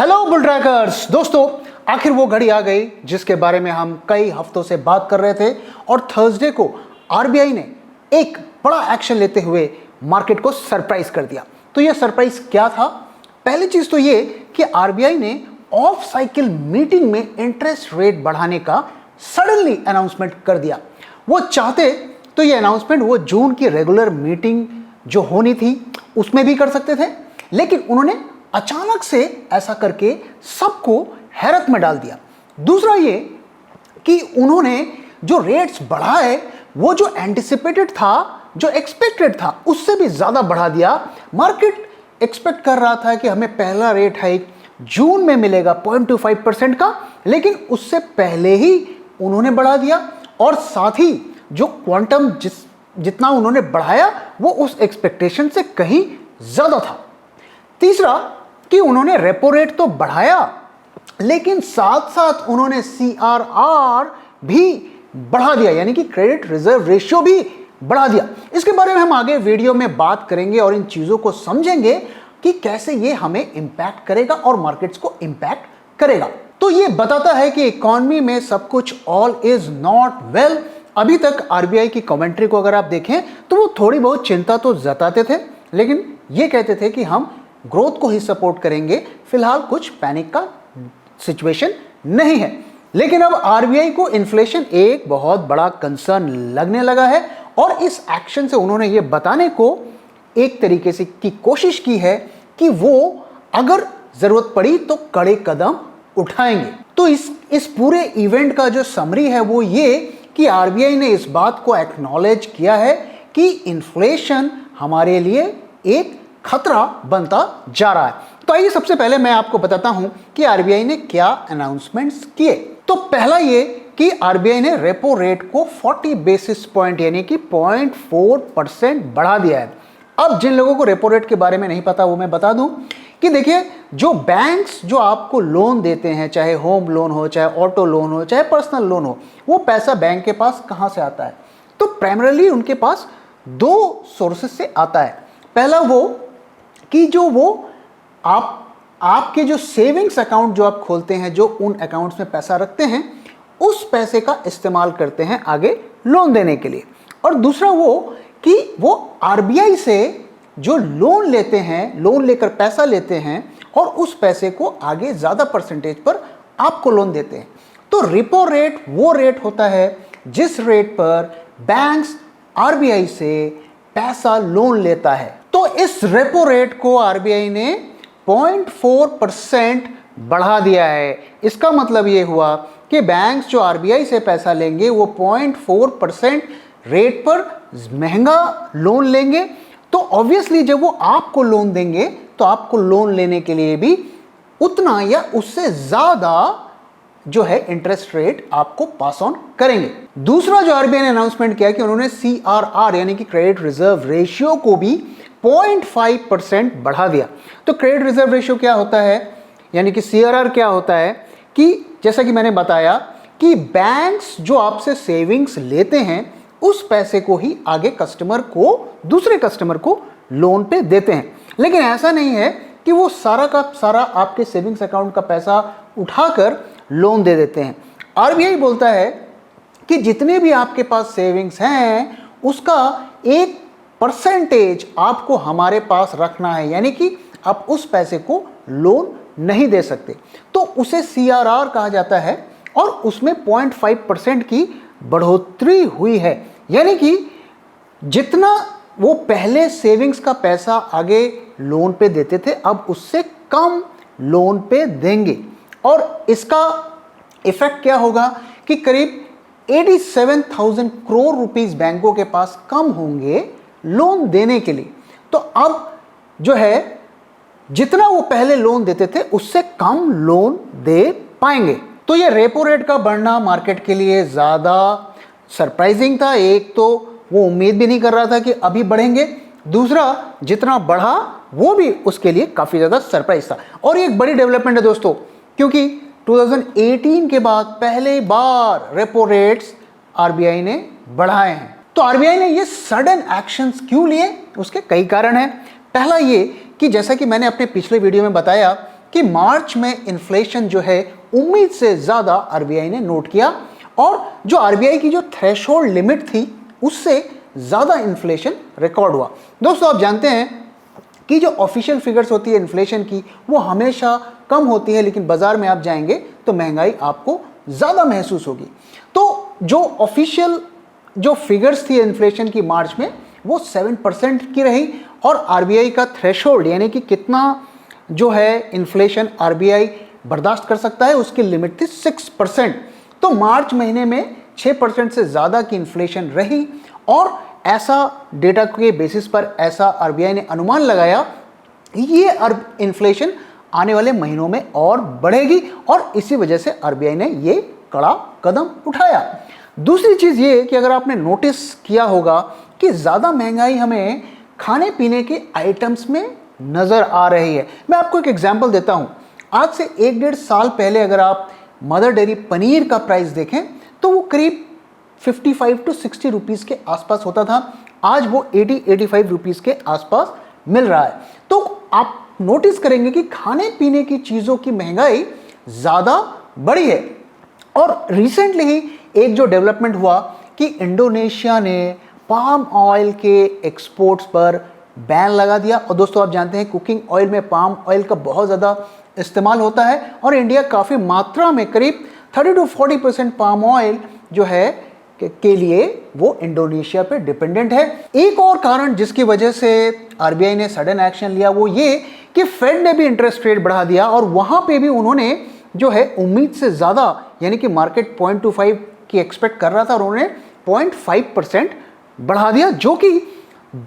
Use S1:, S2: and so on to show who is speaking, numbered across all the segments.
S1: Hello bull trackers दोस्तों, आखिर वो घड़ी आ गई जिसके बारे में हम कई हफ्तों से बात कर रहे थे और थर्सडे को आरबीआई ने एक बड़ा एक्शन लेते हुए मार्केट को सरप्राइज कर दिया। तो ये सरप्राइज क्या था? पहली चीज तो ये कि आरबीआई ने ऑफ साइकिल मीटिंग में इंटरेस्ट रेट बढ़ाने का सडनली अनाउंसमेंट कर दिया। वो चाहते तो ये अनाउंसमेंट वो जून की रेगुलर मीटिंग जो होनी थी उसमें भी कर सकते थे, लेकिन उन्होंने अचानक से ऐसा करके सबको हैरत में डाल दिया। दूसरा ये कि उन्होंने जो रेट्स बढ़ाए वो जो एंटिसिपेटेड था, जो एक्सपेक्टेड था, उससे भी ज्यादा बढ़ा दिया। मार्केट एक्सपेक्ट कर रहा था कि हमें पहला रेट हाइक जून में मिलेगा 0.25% का, लेकिन उससे पहले ही उन्होंने बढ़ा दिया और साथ ही जो क्वांटम जितना उन्होंने बढ़ाया वो उस एक्सपेक्टेशन से कहीं ज्यादा था। तीसरा कि उन्होंने रेपो रेट तो बढ़ाया, लेकिन साथ साथ उन्होंने सीआरआर भी बढ़ा दिया, यानी कि क्रेडिट रिजर्व रेशियो भी बढ़ा दिया। इसके बारे में हम आगे वीडियो में बात करेंगे और इन चीजों को समझेंगे कि कैसे ये हमें इंपैक्ट करेगा और मार्केट्स को इंपैक्ट करेगा। तो ये बताता है कि इकोनॉमी में सब कुछ ऑल इज नॉट वेल। अभी तक आरबीआई की कमेंट्री को अगर आप देखें तो वो थोड़ी बहुत चिंता तो जताते थे, लेकिन ये कहते थे कि हम ग्रोथ को ही सपोर्ट करेंगे, फिलहाल कुछ पैनिक का सिचुएशन नहीं है। लेकिन अब आरबीआई को इन्फ्लेशन एक बहुत बड़ा कंसर्न लगने लगा है और इस एक्शन से उन्होंने ये बताने को एक तरीके से की कोशिश की है कि वो अगर जरूरत पड़ी तो कड़े कदम उठाएंगे। तो इस पूरे इवेंट का जो समरी है वो ये कि आरबीआई ने इस बात को एक्नॉलेज किया है कि इन्फ्लेशन हमारे लिए एक खतरा बनता जा रहा है। तो आइए सबसे पहले मैं आपको बताता हूं कि आरबीआई ने क्या अनाउंसमेंट्स किए। तो पहला ये कि आरबीआई ने रेपो रेट को 40 बेसिस पॉइंट यानी कि 0.4% बढ़ा दिया है। अब जिन लोगों को रेपो रेट के बारे में नहीं पता वो मैं बता दूं कि देखिए, जो बैंक्स जो आपको लोन देते हैं, चाहे होम लोन हो, चाहे ऑटो लोन हो, चाहे पर्सनल लोन हो, वो पैसा बैंक के पास कहां से आता है? तो प्राइमरीली उनके पास दो सोर्सेस से आता है। पहला वो कि जो वो आपके जो सेविंग्स अकाउंट जो आप खोलते हैं, जो उन अकाउंट्स में पैसा रखते हैं, उस पैसे का इस्तेमाल करते हैं आगे लोन देने के लिए। और दूसरा वो कि वो आरबीआई से जो लोन लेते हैं, लोन लेकर पैसा लेते हैं और उस पैसे को आगे ज्यादा परसेंटेज पर आपको लोन देते हैं। तो रेपो रेट वो रेट होता है जिस रेट पर बैंक्स आरबीआई से पैसा लोन लेता है। तो इस रेपो रेट को आरबीआई ने 0.4% बढ़ा दिया है। इसका मतलब ये हुआ कि बैंक्स जो आरबीआई से पैसा लेंगे वो 0.4% रेट पर महंगा लोन लेंगे। तो ऑब्वियसली जब वो आपको लोन देंगे तो आपको लोन लेने के लिए भी उतना या उससे ज्यादा जो है इंटरेस्ट रेट आपको पास ऑन करेंगे। दूसरा जो आरबीआई ने अनाउंसमेंट किया कि उन्होंने सीआरआर यानी कि क्रेडिट रिजर्व रेशियो को भी 0.5% बढ़ा दिया। तो क्रेडिट रिजर्व रेशियो क्या होता है, यानी कि सीआरआर क्या होता है कि जैसा कि मैंने बताया कि बैंक्स जो आपसे सेविंग्स लेते हैं उस पैसे को ही आगे कस्टमर को, दूसरे कस्टमर को लोन पे देते हैं। लेकिन ऐसा नहीं है कि वो सारा का सारा आपके सेविंग्स अकाउंट का पैसा उठाकर लोन दे देते हैं। आरबीआई बोलता है कि जितने भी आपके पास सेविंग्स हैं उसका एक परसेंटेज आपको हमारे पास रखना है, यानी कि आप उस पैसे को लोन नहीं दे सकते। तो उसे सीआरआर कहा जाता है और उसमें 0.5% की बढ़ोतरी हुई है, यानी कि जितना वो पहले सेविंग्स का पैसा आगे लोन पे देते थे अब उससे कम लोन पे देंगे। और इसका इफेक्ट क्या होगा कि करीब 87,000 करोड़ रुपीस बैंकों के पास कम होंगे लोन देने के लिए। तो अब जो है जितना वो पहले लोन देते थे उससे कम लोन दे पाएंगे। तो ये रेपो रेट का बढ़ना मार्केट के लिए ज्यादा सरप्राइजिंग था। एक तो वो उम्मीद भी नहीं कर रहा था कि अभी बढ़ेंगे, दूसरा जितना बढ़ा वो भी उसके लिए काफी ज्यादा सरप्राइज था। और ये एक बड़ी डेवलपमेंट है दोस्तों, क्योंकि 2018 के बाद पहले बार रेपो रेट्स आरबीआई ने बढ़ाए हैं। तो आरबीआई ने ये सडन एक्शंस क्यों लिए? उसके कई कारण हैं। पहला ये कि जैसा कि मैंने अपने पिछले वीडियो में बताया कि मार्च में इन्फ्लेशन जो है उम्मीद से ज़्यादा आरबीआई ने नोट किया और जो आरबीआई की जो थ्रेशोल्ड लिमिट थी उससे ज़्यादा इन्फ्लेशन रिकॉर्ड हुआ। दोस्तों आप जानते हैं कि जो ऑफिशियल फिगर्स होती है इन्फ्लेशन की वो हमेशा कम होती है, लेकिन बाजार में आप जाएंगे तो महंगाई आपको ज़्यादा महसूस होगी। तो जो ऑफिशियल जो फिगर्स थी इन्फ्लेशन की मार्च में वो 7% की रही और आरबीआई का थ्रेशोल्ड यानी कि कितना जो है इन्फ्लेशन आरबीआई बर्दाश्त कर सकता है उसकी लिमिट थी 6%। तो मार्च महीने में 6% से ज़्यादा की इन्फ्लेशन रही और ऐसा डेटा के बेसिस पर ऐसा आरबीआई ने अनुमान लगाया ये इन्फ्लेशन आने वाले महीनों में और बढ़ेगी और इसी वजह से आरबीआई ने ये कड़ा कदम उठाया। दूसरी चीज़ ये कि अगर आपने नोटिस किया होगा कि ज़्यादा महंगाई हमें खाने पीने के आइटम्स में नज़र आ रही है। मैं आपको एक एग्जांपल देता हूँ। आज से 1-1.5 साल पहले अगर आप मदर डेयरी पनीर का प्राइस देखें तो वो करीब 55 to 60 रुपीज़ के आसपास होता था। आज वो 80-85 रुपीज़ के आसपास मिल रहा है। तो आप नोटिस करेंगे कि खाने पीने की चीज़ों की महंगाई ज़्यादा बढ़ी है। और रिसेंटली ही एक जो डेवलपमेंट हुआ कि इंडोनेशिया ने पाम ऑयल के एक्सपोर्ट्स पर बैन लगा दिया। और दोस्तों आप जानते हैं कुकिंग ऑयल में पाम ऑयल का बहुत ज़्यादा इस्तेमाल होता है और इंडिया काफ़ी मात्रा में करीब 30 to 40% पाम ऑयल जो है के लिए वो इंडोनेशिया पे डिपेंडेंट है। एक और कारण जिसकी वजह से आरबीआई ने सडन एक्शन लिया वो ये कि फेड ने भी इंटरेस्ट रेट बढ़ा दिया और वहाँ पे भी उन्होंने जो है उम्मीद से ज़्यादा यानी कि मार्केट 0.25 की एक्सपेक्ट कर रहा था और उन्होंने 0.5% बढ़ा दिया जो कि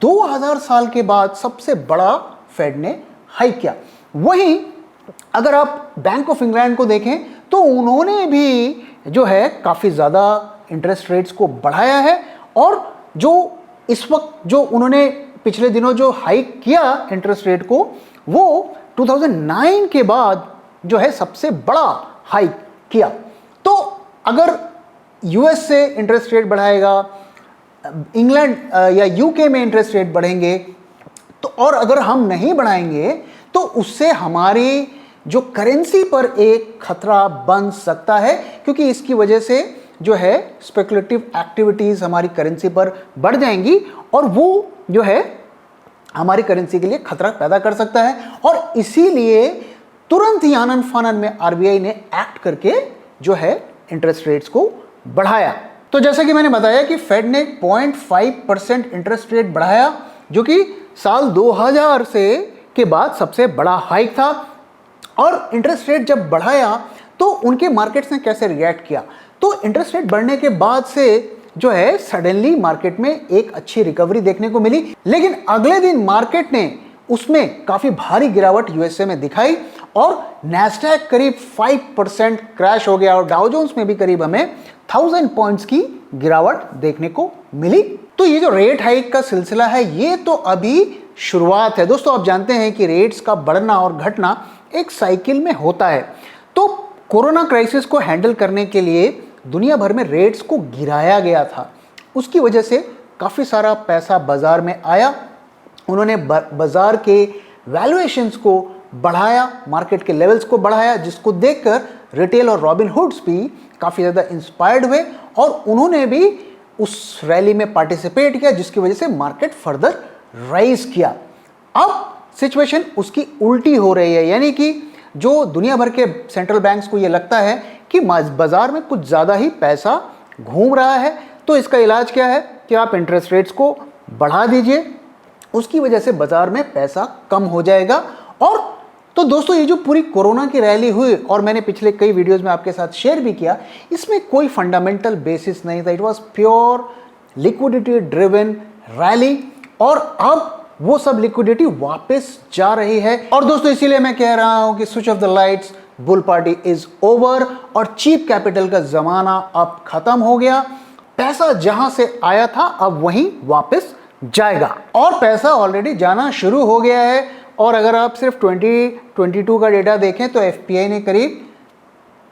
S1: 2000 साल के बाद सबसे बड़ा फेड ने हाइक किया। वहीं अगर आप बैंक ऑफ इंग्लैंड को देखें तो उन्होंने भी जो है काफ़ी ज़्यादा इंटरेस्ट रेट्स को बढ़ाया है और जो इस वक्त जो उन्होंने पिछले दिनों जो हाइक किया इंटरेस्ट रेट को वो 2009 के बाद जो है सबसे बड़ा हाइक किया। तो अगर यूएस से इंटरेस्ट रेट बढ़ाएगा, इंग्लैंड या यूके में इंटरेस्ट रेट बढ़ेंगे तो और अगर हम नहीं बढ़ाएंगे तो उससे हमारी जो करेंसी पर एक खतरा बन सकता है क्योंकि इसकी वजह से जो है स्पेकुलेटिव एक्टिविटीज़ हमारी करेंसी पर बढ़ जाएंगी और वो जो है हमारी करेंसी के लिए खतरा पैदा कर सकता है। और इसीलिए तुरंत ही आनन फानन में आरबीआई ने एक्ट करके जो है इंटरेस्ट रेट्स को बढ़ाया। तो जैसा कि मैंने बताया कि फेड ने 0.5% इंटरेस्ट रेट बढ़ाया जो कि साल 2000 से के बाद सबसे बड़ा हाइक था। और इंटरेस्ट रेट जब बढ़ाया तो उनके मार्केट्स ने कैसे रिएक्ट किया, तो इंटरेस्ट रेट बढ़ने के बाद से जो है सडनली मार्केट में एक अच्छी रिकवरी देखने को मिली, लेकिन अगले दिन मार्केट ने उसमें काफ़ी भारी गिरावट यूएसए में दिखाई और नैस्डैक करीब 5% क्रैश हो गया और डाउ जोन्स में भी करीब हमें 1000 पॉइंट्स की गिरावट देखने को मिली। तो ये जो रेट हाइक का सिलसिला है ये तो अभी शुरुआत है। दोस्तों आप जानते हैं कि रेट्स का बढ़ना और घटना एक साइकिल में होता है। तो कोरोना क्राइसिस को हैंडल करने के लिए दुनिया भर में रेट्स को गिराया गया था, उसकी वजह से काफ़ी सारा पैसा बाज़ार में आया, उन्होंने बाज़ार के वैल्यूएशंस को बढ़ाया, मार्केट के लेवल्स को बढ़ाया, जिसको देखकर रिटेल और रॉबिनहुड्स भी काफ़ी ज़्यादा इंस्पायर्ड हुए और उन्होंने भी उस रैली में पार्टिसिपेट किया जिसकी वजह से मार्केट फर्दर राइज किया। अब सिचुएशन उसकी उल्टी हो रही है, यानी कि जो दुनिया भर के सेंट्रल बैंक्स को ये लगता है कि बाज़ार में कुछ ज़्यादा ही पैसा घूम रहा है। तो इसका इलाज क्या है कि आप इंटरेस्ट रेट्स को बढ़ा दीजिए, उसकी वजह से बाज़ार में पैसा कम हो जाएगा। और तो दोस्तों ये जो पूरी कोरोना की रैली हुई और मैंने पिछले कई वीडियोस में आपके साथ शेयर भी किया, इसमें कोई फंडामेंटल बेसिस नहीं था। It was pure liquidity driven rally और अब वो सब लिक्विडिटी वापस जा रही है। और दोस्तों इसीलिए मैं कह रहा हूं कि switch off the lights, bull party is over और चीप कैपिटल का जमाना अब खत्म हो गया। पैसा जहां से आया था अब वहीं वापस जाएगा और पैसा ऑलरेडी जाना शुरू हो गया है। और अगर आप सिर्फ 2022 का डेटा देखें तो एफपीआई ने करीब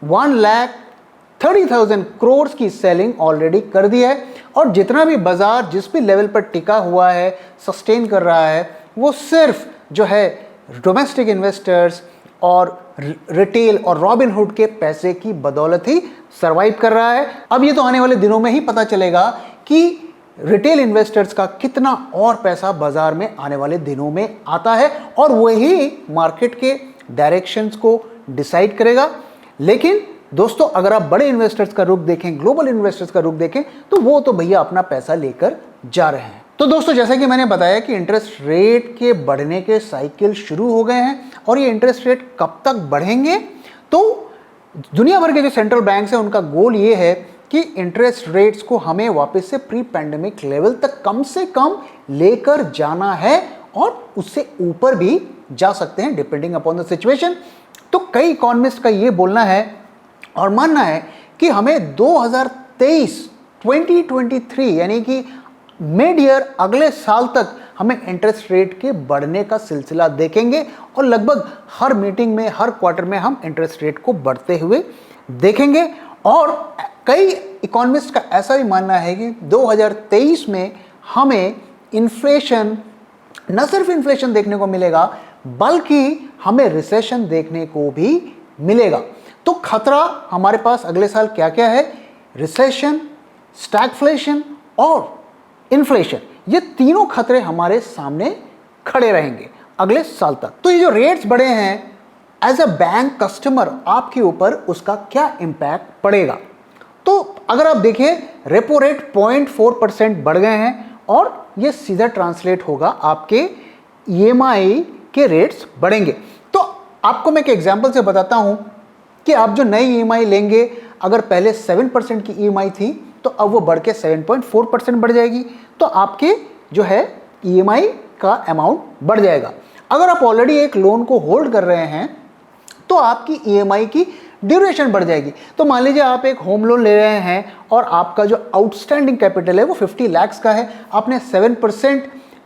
S1: 1,30,000 करोड़ की सेलिंग ऑलरेडी कर दी है और जितना भी बाजार जिस भी लेवल पर टिका हुआ है, सस्टेन कर रहा है, वो सिर्फ जो है डोमेस्टिक इन्वेस्टर्स और रिटेल और रॉबिनहुड के पैसे की बदौलत ही सरवाइव कर रहा है। अब ये तो आने वाले दिनों में ही पता चलेगा कि रिटेल इन्वेस्टर्स का कितना और पैसा बाजार में आने वाले दिनों में आता है और वही मार्केट के डायरेक्शंस को डिसाइड करेगा। लेकिन दोस्तों, अगर आप बड़े इन्वेस्टर्स का रुख देखें, ग्लोबल इन्वेस्टर्स का रुख देखें, तो वो तो भैया अपना पैसा लेकर जा रहे हैं। तो दोस्तों, जैसा कि मैंने बताया कि इंटरेस्ट रेट के बढ़ने के साइकिल शुरू हो गए हैं और ये इंटरेस्ट रेट कब तक बढ़ेंगे, तो दुनिया भर के जो सेंट्रल बैंक्स हैं उनका गोल ये है कि इंटरेस्ट रेट्स को हमें वापस से प्री पैंडेमिक लेवल तक कम से कम लेकर जाना है और उससे ऊपर भी जा सकते हैं डिपेंडिंग अपॉन द सिचुएशन। तो कई इकोनॉमिस्ट का ये बोलना है और मानना है कि हमें 2023 यानी कि मिड ईयर अगले साल तक हमें इंटरेस्ट रेट के बढ़ने का सिलसिला देखेंगे और लगभग हर मीटिंग में, हर क्वार्टर में हम इंटरेस्ट रेट को बढ़ते हुए देखेंगे। और कई इकोनॉमिस्ट का ऐसा भी मानना है कि 2023 में हमें इन्फ्लेशन, न सिर्फ इन्फ्लेशन देखने को मिलेगा बल्कि हमें रिसेशन देखने को भी मिलेगा। तो खतरा हमारे पास अगले साल क्या क्या है? रिसेशन, स्टैगफ्लेशन और इन्फ्लेशन, ये तीनों खतरे हमारे सामने खड़े रहेंगे अगले साल तक। तो ये जो रेट्स बढ़े हैं, एज अ बैंक कस्टमर आपके ऊपर उसका क्या इम्पैक्ट पड़ेगा? तो अगर आप देखें, रेपो रेट 0.4% बढ़ गए हैं और ये सीधा ट्रांसलेट होगा आपके EMI के रेट्स बढ़ेंगे। तो आपको मैं एक एग्जांपल से बताता हूं कि आप जो नई EMI लेंगे, अगर पहले 7% की EMI थी तो अब वो बढ़ के 7.4% बढ़ जाएगी, तो आपके जो है EMI का अमाउंट बढ़ जाएगा। अगर आप ऑलरेडी एक लोन को होल्ड कर रहे हैं तो आपकी EMI की ड्यूरेशन बढ़ जाएगी। तो मान लीजिए आप एक होम लोन ले रहे हैं और आपका जो आउटस्टैंडिंग कैपिटल है वो 50 लाख का है, आपने 7%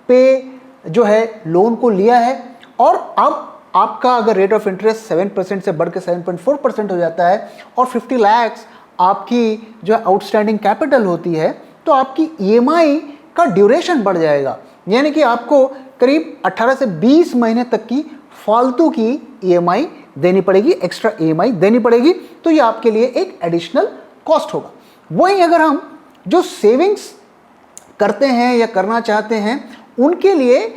S1: पे जो है लोन को लिया है और अब आपका अगर रेट ऑफ इंटरेस्ट 7% से बढ़ के 7.4% हो जाता है और 50 लाख आपकी जो आउटस्टैंडिंग कैपिटल होती है, तो आपकी EMI का ड्यूरेशन बढ़ जाएगा। यानी कि आपको करीब 18 से 20 महीने तक की फालतू की EMI देनी पड़ेगी, एक्स्ट्रा EMI देनी पड़ेगी। तो ये आपके लिए एक एडिशनल कॉस्ट होगा। वहीं अगर हम जो सेविंग्स करते हैं या करना चाहते हैं, उनके लिए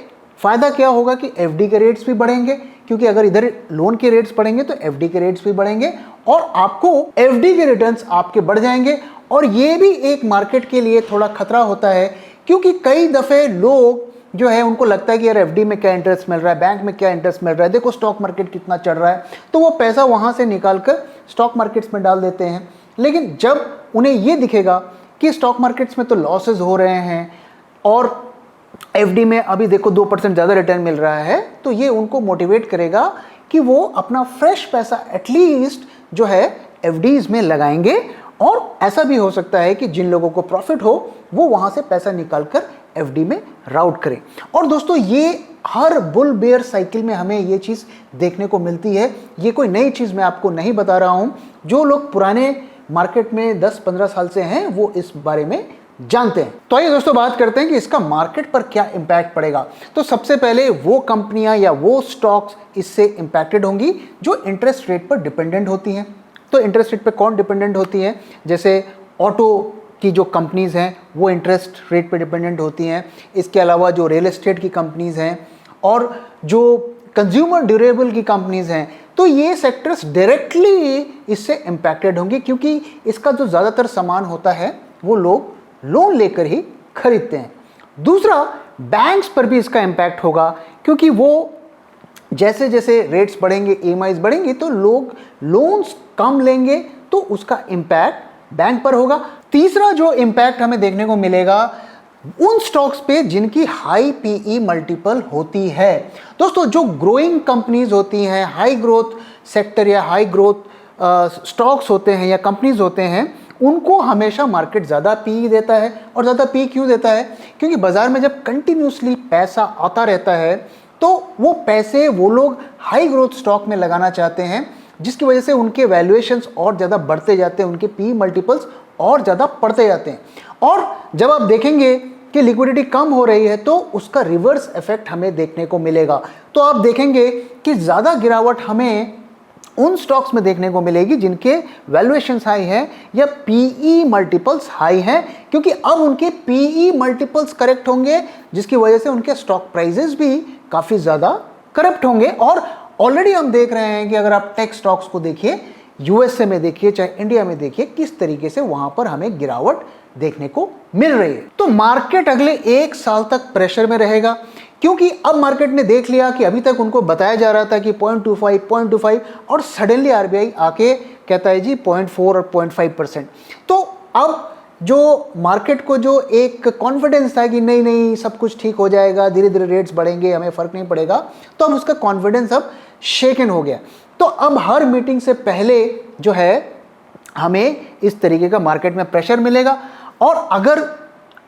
S1: फ़ायदा क्या होगा कि FD के रेट्स भी बढ़ेंगे, क्योंकि अगर इधर लोन के रेट्स बढ़ेंगे तो FD के रेट्स भी बढ़ेंगे और आपको FD के रिटर्न्स आपके बढ़ जाएंगे। और ये भी एक मार्केट के लिए थोड़ा खतरा होता है, क्योंकि कई दफ़े लोग जो है उनको लगता है कि यार FD में क्या इंटरेस्ट मिल रहा है, बैंक में क्या इंटरेस्ट मिल रहा है, देखो स्टॉक मार्केट कितना चढ़ रहा है, तो वो पैसा वहाँ से निकाल कर स्टॉक मार्केट्स में डाल देते हैं। लेकिन जब उन्हें ये दिखेगा कि स्टॉक मार्केट्स में तो लॉसेज हो रहे हैं और FD में अभी देखो 2% ज़्यादा रिटर्न मिल रहा है, तो ये उनको मोटिवेट करेगा कि वो अपना फ्रेश पैसा एटलीस्ट जो है FDs में लगाएंगे। और ऐसा भी हो सकता है कि जिन लोगों को प्रॉफिट हो वो वहाँ से पैसा निकाल कर FD में राउट करें। और दोस्तों, ये हर बुल बेयर साइकिल में हमें ये चीज़ देखने को मिलती है। ये कोई नई चीज़ मैं आपको नहीं बता रहा हूँ, जो लोग पुराने मार्केट में 10-15 साल से हैं वो इस बारे में जानते हैं। तो आइए दोस्तों बात करते हैं कि इसका मार्केट पर क्या इंपैक्ट पड़ेगा। तो सबसे पहले वो कंपनियां या वो स्टॉक्स इससे इंपैक्टेड होंगी जो इंटरेस्ट रेट पर डिपेंडेंट होती हैं। तो इंटरेस्ट रेट पे कौन डिपेंडेंट होती है? जैसे ऑटो की जो कंपनीज़ हैं वो इंटरेस्ट रेट पे डिपेंडेंट होती हैं। इसके अलावा जो रियल एस्टेट की कंपनीज़ हैं और जो कंज्यूमर ड्यूरेबल की कंपनीज़ हैं, तो ये सेक्टर्स डायरेक्टली इससे इम्पैक्टेड होंगे, क्योंकि इसका जो ज़्यादातर सामान होता है वो लोग लोन लेकर ही खरीदते हैं। दूसरा, बैंक्स पर भी इसका इम्पैक्ट होगा, क्योंकि वो जैसे जैसे रेट्स बढ़ेंगे, EMIs बढ़ेंगी, तो लोग लोन्स कम लेंगे, तो उसका इम्पैक्ट बैंक पर होगा। तीसरा जो इम्पैक्ट हमें देखने को मिलेगा उन स्टॉक्स पे जिनकी हाई PE मल्टीपल होती है। दोस्तों, जो ग्रोइंग कंपनीज होती हैं, हाई ग्रोथ सेक्टर या हाई ग्रोथ स्टॉक्स होते हैं या कंपनीज होते हैं, उनको हमेशा मार्केट ज़्यादा PE देता है। और ज़्यादा PE क्यों देता है? क्योंकि बाज़ार में जब कंटिन्यूसली पैसा आता रहता है तो वो पैसे वो लोग हाई ग्रोथ स्टॉक में लगाना चाहते हैं, जिसकी वजह से उनके वैल्यूएशंस और ज़्यादा बढ़ते जाते हैं, उनके PE मल्टीपल्स और ज़्यादा बढ़ते जाते हैं। और जब आप देखेंगे कि लिक्विडिटी कम हो रही है तो उसका रिवर्स इफेक्ट हमें देखने को मिलेगा। तो आप देखेंगे कि ज़्यादा गिरावट हमें उन स्टॉक्स में देखने को मिलेगी जिनके वैल्यूएशंस हाई हैं या पीई मल्टीपल्स हाई हैं, क्योंकि अब उनके पीई मल्टीपल्स करेक्ट होंगे, जिसकी वजह से उनके स्टॉक प्राइजेस भी काफ़ी ज़्यादा करेक्ट होंगे। और ऑलरेडी हम देख रहे हैं कि अगर आप टेक स्टॉक्स को देखिए, यूएसए में देखिए चाहे इंडिया में देखिए, किस तरीके से वहां पर हमें गिरावट देखने को मिल रही है। तो मार्केट अगले 1 साल तक प्रेशर में रहेगा, क्योंकि अब मार्केट ने देख लिया कि अभी तक उनको बताया जा रहा था कि 0.25 और सडनली आरबीआई आके कहता है जी 0.4 और 0.5%। तो अब जो मार्केट को जो एक कॉन्फिडेंस था कि नहीं नहीं सब कुछ ठीक हो जाएगा, धीरे धीरे रेट्स बढ़ेंगे, हमें फर्क नहीं पड़ेगा, तो अब उसका कॉन्फिडेंस अब शेकन हो गया। तो अब हर मीटिंग से पहले जो है हमें इस तरीके का मार्केट में प्रेशर मिलेगा, और अगर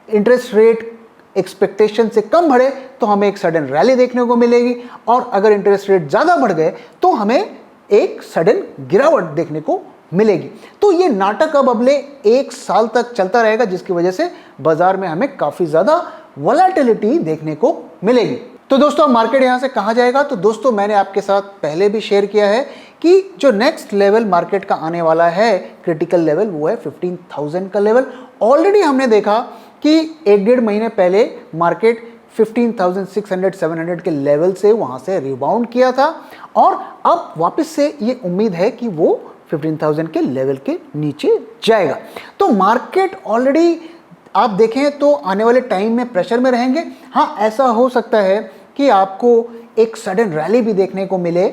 S1: इंटरेस्ट रेट एक्सपेक्टेशन से कम बढ़े तो हमें एक सडन रैली देखने को मिलेगी, और अगर इंटरेस्ट रेट ज़्यादा बढ़ गए तो हमें एक सडन गिरावट देखने को मिलेगी। तो ये नाटक अब अगले 1 साल तक चलता रहेगा, जिसकी वजह से बाजार में हमें काफ़ी ज़्यादा वोलेटिलिटी देखने को मिलेगी। तो दोस्तों मार्केट यहाँ से कहाँ जाएगा? तो दोस्तों मैंने आपके साथ पहले भी शेयर किया है कि जो नेक्स्ट लेवल मार्केट का आने वाला है क्रिटिकल लेवल, वो है 15,000 का लेवल। ऑलरेडी हमने देखा कि 1-1.5 महीने पहले मार्केट 15,600-700 के लेवल से वहाँ से रिबाउंड किया था, और अब वापस से ये उम्मीद है कि वो 15,000 के लेवल के नीचे जाएगा। तो मार्केट ऑलरेडी आप देखें तो आने वाले टाइम में प्रेशर में रहेंगे। हाँ, ऐसा हो सकता है कि आपको एक सडन रैली भी देखने को मिले,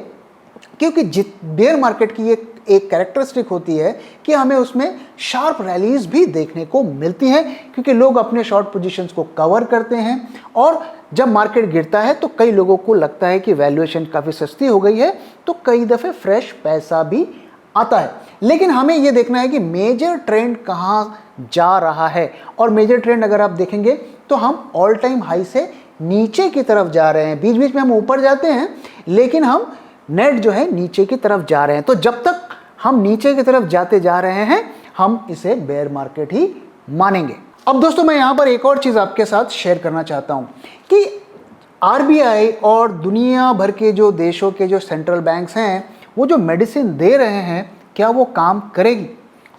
S1: क्योंकि बेयर मार्केट की एक कैरेक्टरिस्टिक होती है कि हमें उसमें शार्प रैलीज भी देखने को मिलती हैं, क्योंकि लोग अपने शॉर्ट पोजीशंस को कवर करते हैं, और जब मार्केट गिरता है तो कई लोगों को लगता है कि वैल्यूएशन काफ़ी सस्ती हो गई है, तो कई दफ़े फ्रेश पैसा भी आता है। लेकिन हमें ये देखना है कि मेजर ट्रेंड कहाँ जा रहा है, और मेजर ट्रेंड अगर आप देखेंगे तो हम ऑल टाइम हाई से नीचे की तरफ जा रहे हैं। बीच बीच में हम ऊपर जाते हैं, लेकिन हम नेट जो है नीचे की तरफ जा रहे हैं। तो जब तक हम नीचे की तरफ जाते जा रहे हैं, हम इसे बेयर मार्केट ही मानेंगे। अब दोस्तों मैं यहाँ पर एक और चीज़ आपके साथ शेयर करना चाहता हूँ कि आरबीआई और दुनिया भर के जो देशों के जो सेंट्रल बैंक्स हैं, वो जो मेडिसिन दे रहे हैं, क्या वो काम करेगी?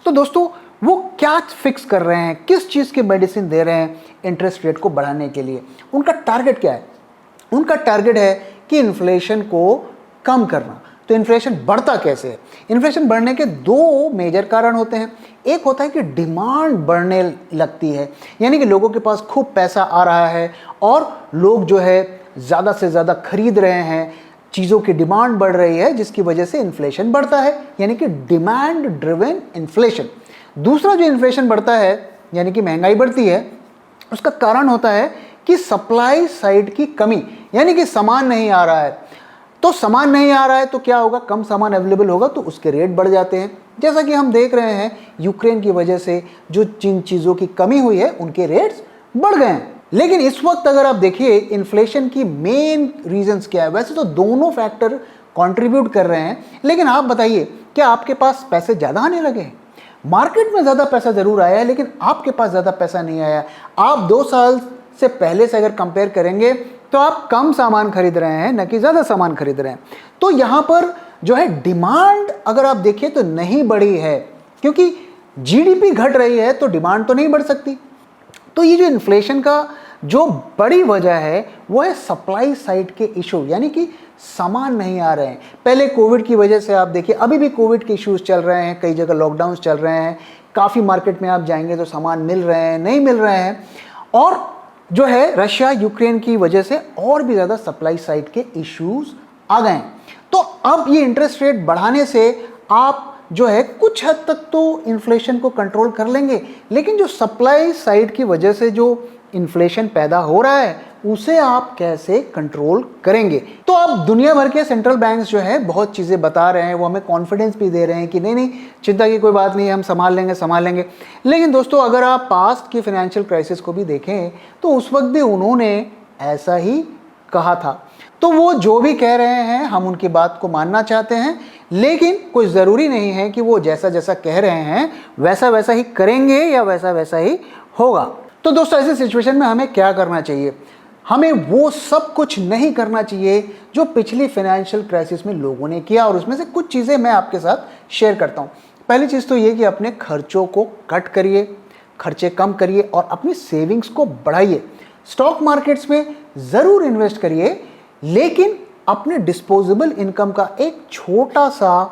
S1: तो दोस्तों वो क्या फिक्स कर रहे हैं, किस चीज़ की मेडिसिन दे रहे हैं इंटरेस्ट रेट को बढ़ाने के लिए? उनका टारगेट क्या है? उनका टारगेट है कि इन्फ्लेशन को कम करना। तो इन्फ्लेशन बढ़ता कैसे है? इन्फ्लेशन बढ़ने के 2 मेजर कारण होते हैं। एक होता है कि डिमांड बढ़ने लगती है, यानी कि लोगों के पास खूब पैसा आ रहा है और लोग जो है ज़्यादा से ज़्यादा खरीद रहे हैं, चीज़ों की डिमांड बढ़ रही है, जिसकी वजह से इन्फ्लेशन बढ़ता है, यानी कि डिमांड ड्रिवन इन्फ्लेशन। दूसरा जो इन्फ्लेशन बढ़ता है, यानी कि महंगाई बढ़ती है, उसका कारण होता है कि सप्लाई साइड की कमी, यानी कि सामान नहीं आ रहा है। तो सामान नहीं आ रहा है तो क्या होगा? कम सामान अवेलेबल होगा तो उसके रेट बढ़ जाते हैं। जैसा कि हम देख रहे हैं यूक्रेन की वजह से जो जिन चीज़ों की कमी हुई है उनके रेट्स बढ़ गए हैं। लेकिन इस वक्त अगर आप देखिए इन्फ्लेशन की मेन रीजंस क्या है? वैसे तो दोनों फैक्टर कंट्रीब्यूट कर रहे हैं, लेकिन आप बताइए क्या आपके पास पैसे ज़्यादा आने लगे हैं? मार्केट में ज़्यादा पैसा ज़रूर आया है, लेकिन आपके पास ज़्यादा पैसा नहीं आया। आप 2 साल से पहले से अगर कंपेयर करेंगे तो आप कम सामान खरीद रहे हैं, न कि ज़्यादा सामान खरीद रहे हैं। तो यहाँ पर जो है डिमांड अगर आप देखिए तो नहीं बढ़ी है, क्योंकि जीडीपी घट रही है तो डिमांड तो नहीं बढ़ सकती। तो ये जो इन्फ्लेशन का जो बड़ी वजह है वो है सप्लाई साइड के इशू, यानी कि सामान नहीं आ रहे हैं। पहले कोविड की वजह से आप देखिए, अभी भी कोविड के इश्यूज चल रहे हैं, कई जगह लॉकडाउन चल रहे हैं, काफ़ी मार्केट में आप जाएंगे तो सामान मिल रहे हैं, नहीं मिल रहे हैं, और जो है रशिया यूक्रेन की वजह से और भी ज़्यादा सप्लाई साइड के इश्यूज आ गए हैं। तो अब ये इंटरेस्ट रेट बढ़ाने से आप जो है कुछ हद तक तो इन्फ्लेशन को कंट्रोल कर लेंगे, लेकिन जो सप्लाई साइड की वजह से जो इन्फ्लेशन पैदा हो रहा है उसे आप कैसे कंट्रोल करेंगे? तो अब दुनिया भर के सेंट्रल बैंक्स जो है बहुत चीज़ें बता रहे हैं, वो हमें कॉन्फिडेंस भी दे रहे हैं कि नहीं नहीं चिंता की कोई बात नहीं, हम संभाल लेंगे। लेकिन दोस्तों अगर आप पास्ट की फाइनेंशियल क्राइसिस को भी देखें तो उस वक्त भी उन्होंने ऐसा ही कहा था। तो वो जो भी कह रहे हैं हम उनकी बात को मानना चाहते हैं, लेकिन कोई ज़रूरी नहीं है कि वो जैसा जैसा कह रहे हैं वैसा वैसा ही करेंगे या वैसा वैसा ही होगा। तो दोस्तों ऐसी सिचुएशन में हमें क्या करना चाहिए? हमें वो सब कुछ नहीं करना चाहिए जो पिछली फाइनेंशियल क्राइसिस में लोगों ने किया, और उसमें से कुछ चीज़ें मैं आपके साथ शेयर करता हूँ। पहली चीज़ तो ये कि अपने खर्चों को कट करिए, खर्चे कम करिए और अपनी सेविंग्स को बढ़ाइए। स्टॉक मार्केट्स में ज़रूर इन्वेस्ट करिए, लेकिन अपने डिस्पोजेबल इनकम का एक छोटा सा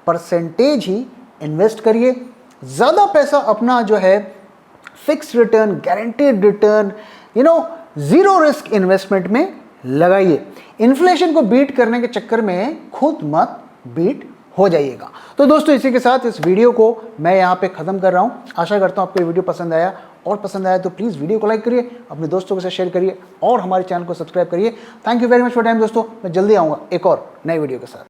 S1: परसेंटेज ही इन्वेस्ट करिए। ज़्यादा पैसा अपना जो है fix return, guaranteed return, zero risk investment में लगाइए। इन्फ्लेशन को बीट करने के चक्कर में खुद मत बीट हो जाइएगा। तो दोस्तों इसी के साथ इस वीडियो को मैं यहाँ पे ख़त्म कर रहा हूँ। आशा करता हूँ आपको ये वीडियो पसंद आया, और पसंद आया तो प्लीज़ वीडियो को लाइक करिए, अपने दोस्तों के साथ शेयर करिए और हमारे चैनल को सब्सक्राइब करिए। Thank you very much for time दोस्तों। मैं जल्दी आऊँगा एक और नई वीडियो के साथ।